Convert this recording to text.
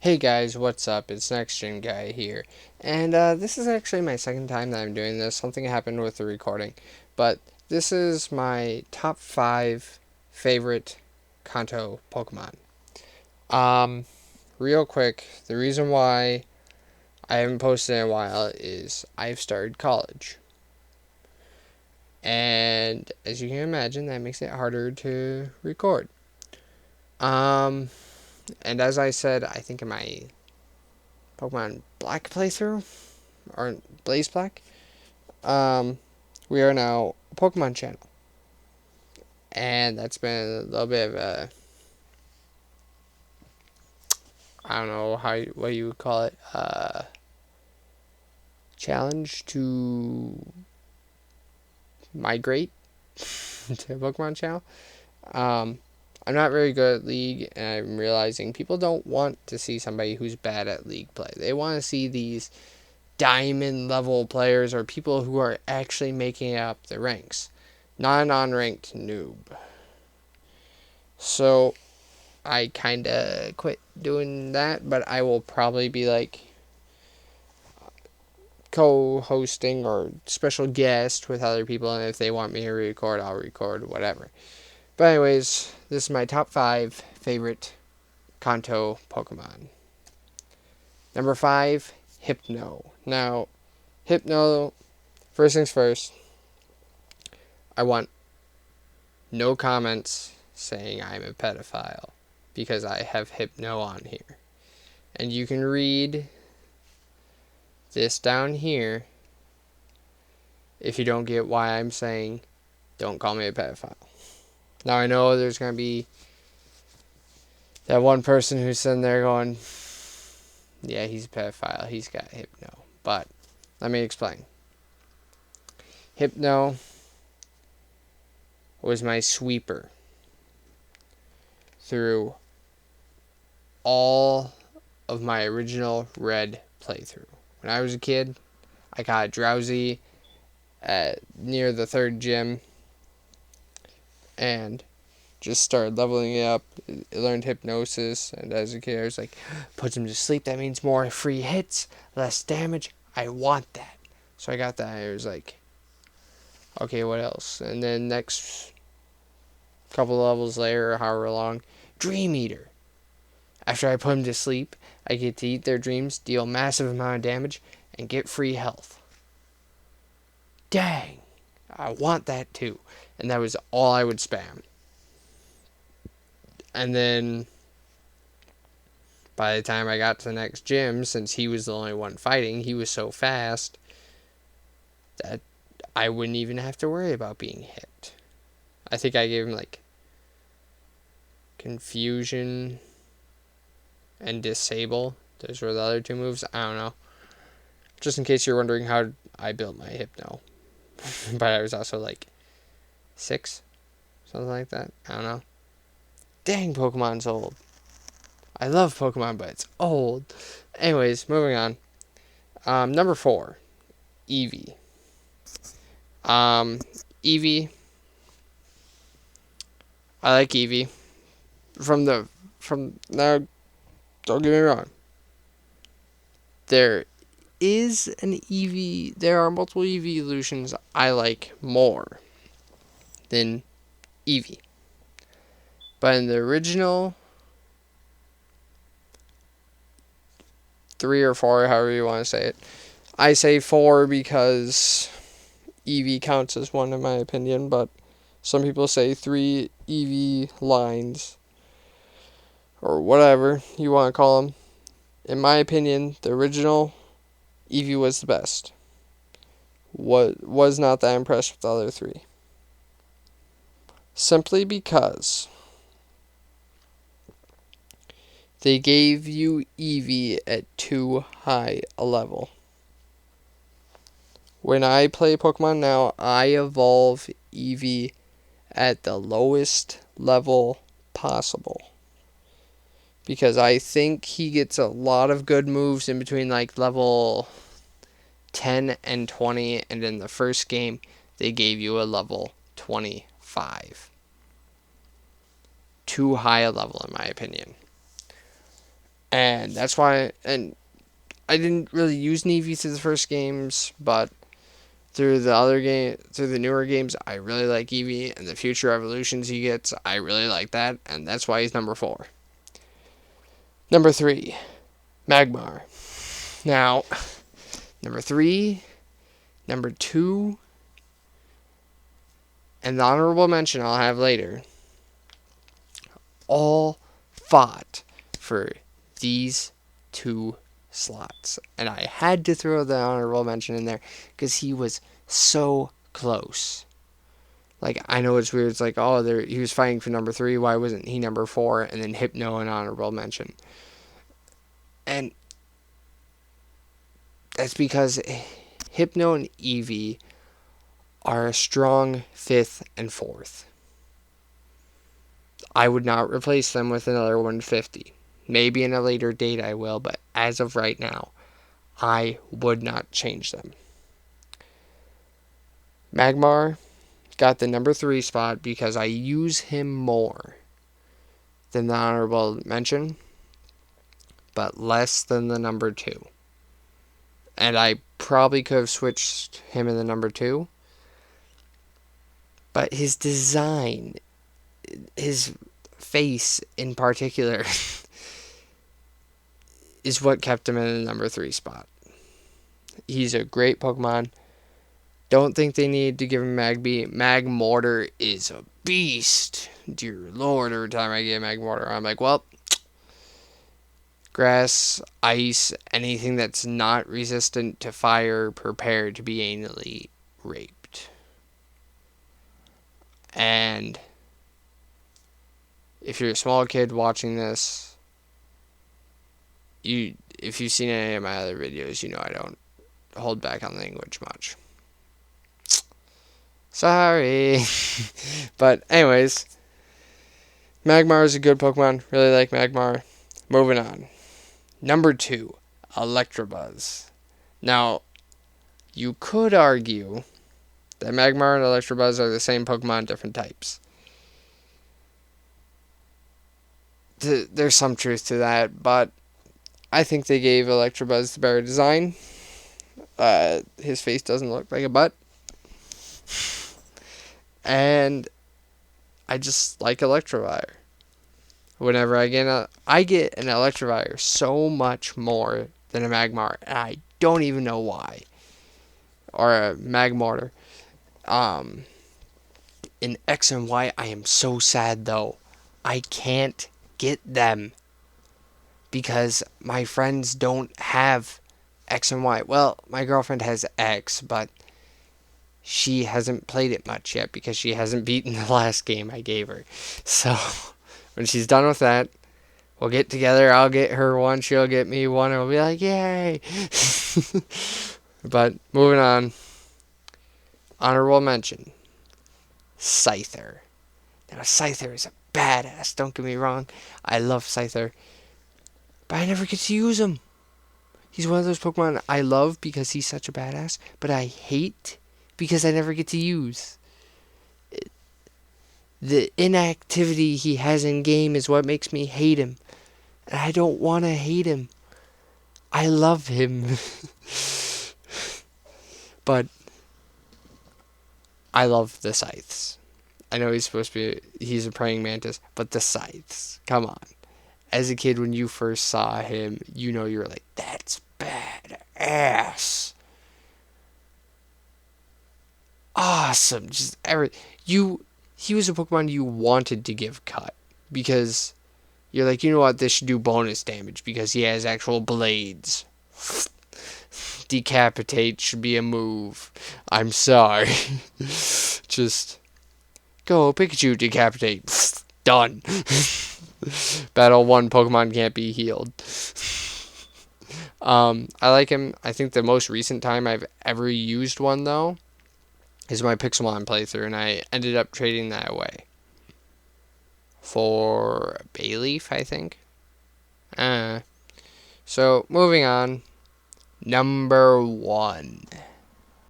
Hey guys, what's up? It's Next Gen Guy here. And this is actually my second time that I'm doing this. Something happened with the recording. But this is my top 5 favorite Kanto Pokemon. Um, Real quick, the reason why I haven't posted in a while is I've started college. And as you can imagine, that makes it harder to record. Um, and as I said, I think in my Pokemon Black playthrough, or Blaze Black, um, we are now a Pokemon channel. And that's been a little bit of a, I don't know what you would call it, challenge to migrate to a Pokemon channel. Um, I'm not very good at League, and I'm realizing people don't want to see somebody who's bad at League play. They want to see these diamond level players or people who are actually making up the ranks, not an unranked noob. So I kind of quit doing that, but I will probably be like co-hosting or special guest with other people, and if they want me to record, I'll record, whatever. But anyways, this is my top 5 favorite Kanto Pokemon. Number 5, Hypno. Now, Hypno, first things first, I want no comments saying I'm a pedophile because I have Hypno on here. And you can read this down here if you don't get why I'm saying don't call me a pedophile. Now I know there's going to be that one person who's sitting there going, yeah, he's a pedophile, he's got Hypno. But let me explain. Hypno was my sweeper through all of my original Red playthrough. When I was a kid, I got drowsy near the 3rd gym and just started leveling it up. I learned hypnosis, and as a kid I was like, puts him to sleep, that means more free hits, less damage, I want that. So I got that, and I was like, okay, what else? And then next couple levels later, or however long, Dream Eater. After I put him to sleep, I get to eat their dreams, deal massive amount of damage, and get free health. Dang, I want that too. And that was all I would spam. And then by the time I got to the next gym, since he was the only one fighting, he was so fast that I wouldn't even have to worry about being hit. I think I gave him like Confusion and Disable. Those were the other 2 moves. I don't know. Just in case you're wondering how I built my Hypno. But I was also like 6, something like that. I don't know. Dang, Pokemon's old. I love Pokemon, but it's old. Anyways, moving on. Number 4, Eevee. Eevee. I like Eevee. From now, don't get me wrong. There is an Eevee. There are multiple Eevee evolutions I like more than Eevee. But in the original 3 or 4, however you want to say it, I say 4 because Eevee counts as one in my opinion, but some people say 3 Eevee lines, or whatever you want to call them. In my opinion, the original Eevee was the best. Was not that impressed with the other 3. Simply because they gave you Eevee at too high a level. When I play Pokemon now, I evolve Eevee at the lowest level possible. Because I think he gets a lot of good moves in between like level 10 and 20, and in the first game they gave you a level 25. Too high a level in my opinion. And that's why, and I didn't really use Nevi through the first games, but through the newer games, I really like Eevee, and the future evolutions he gets, I really like that, and that's why he's number 4. Number 3, Magmar. Now, number 3, number 2, and the honorable mention I'll have later, all fought for these 2 slots. And I had to throw the honorable mention in there because he was so close. Like, I know it's weird. It's like, oh, he was fighting for number 3. Why wasn't he number 4? And then Hypno an honorable mention. And that's because Hypno and Eevee are a strong 5th and 4th. I would not replace them with another 150. Maybe in a later date I will, but as of right now, I would not change them. Magmar got the number 3 spot because I use him more than the honorable mention, but less than the number 2. And I probably could have switched him in the number 2, but his design, his face in particular, is what kept him in the number 3 spot. He's a great Pokemon. Don't think they need to give him Magby. Magmortar is a beast. Dear Lord, every time I get Magmortar, I'm like, well, grass, ice, anything that's not resistant to fire, prepare to be anally raped. And if you're a small kid watching this, if you've seen any of my other videos, you know I don't hold back on language much. Sorry. But anyways, Magmar is a good Pokemon. Really like Magmar. Moving on. Number 2, Electabuzz. Now, you could argue that Magmar and Electabuzz are the same Pokemon, different types. There's some truth to that, but I think they gave Electabuzz the better design. His face doesn't look like a butt. And I just like Electivire. Whenever I get an Electivire so much more than a Magmar, and I don't even know why. Or a Magmortar. In X and Y, I am so sad though. I can't get them because my friends don't have X and Y. Well, my girlfriend has X, but she hasn't played it much yet because she hasn't beaten the last game I gave her. So, when she's done with that, we'll get together. I'll get her one. She'll get me one. And we'll be like, yay. But, moving on. Honorable mention. Scyther. Now, Scyther is a badass. Don't get me wrong. I love Scyther. But I never get to use him. He's one of those Pokemon I love because he's such a badass. But I hate because I never get to use. The inactivity he has in game is what makes me hate him. And I don't want to hate him. I love him. But I love the Scythes. I know he's a praying mantis, but the Scythes, come on. As a kid, when you first saw him, you know you were like, that's badass. Awesome. He was a Pokemon you wanted to give cut. Because you're like, you know what, this should do bonus damage because he has actual blades. Decapitate should be a move. I'm sorry. Just go, Pikachu, decapitate. Done. Battle 1, Pokemon can't be healed. I like him. I think the most recent time I've ever used one, though, is my Pixelmon playthrough, and I ended up trading that away for Bayleaf, I think. So, moving on. Number 1.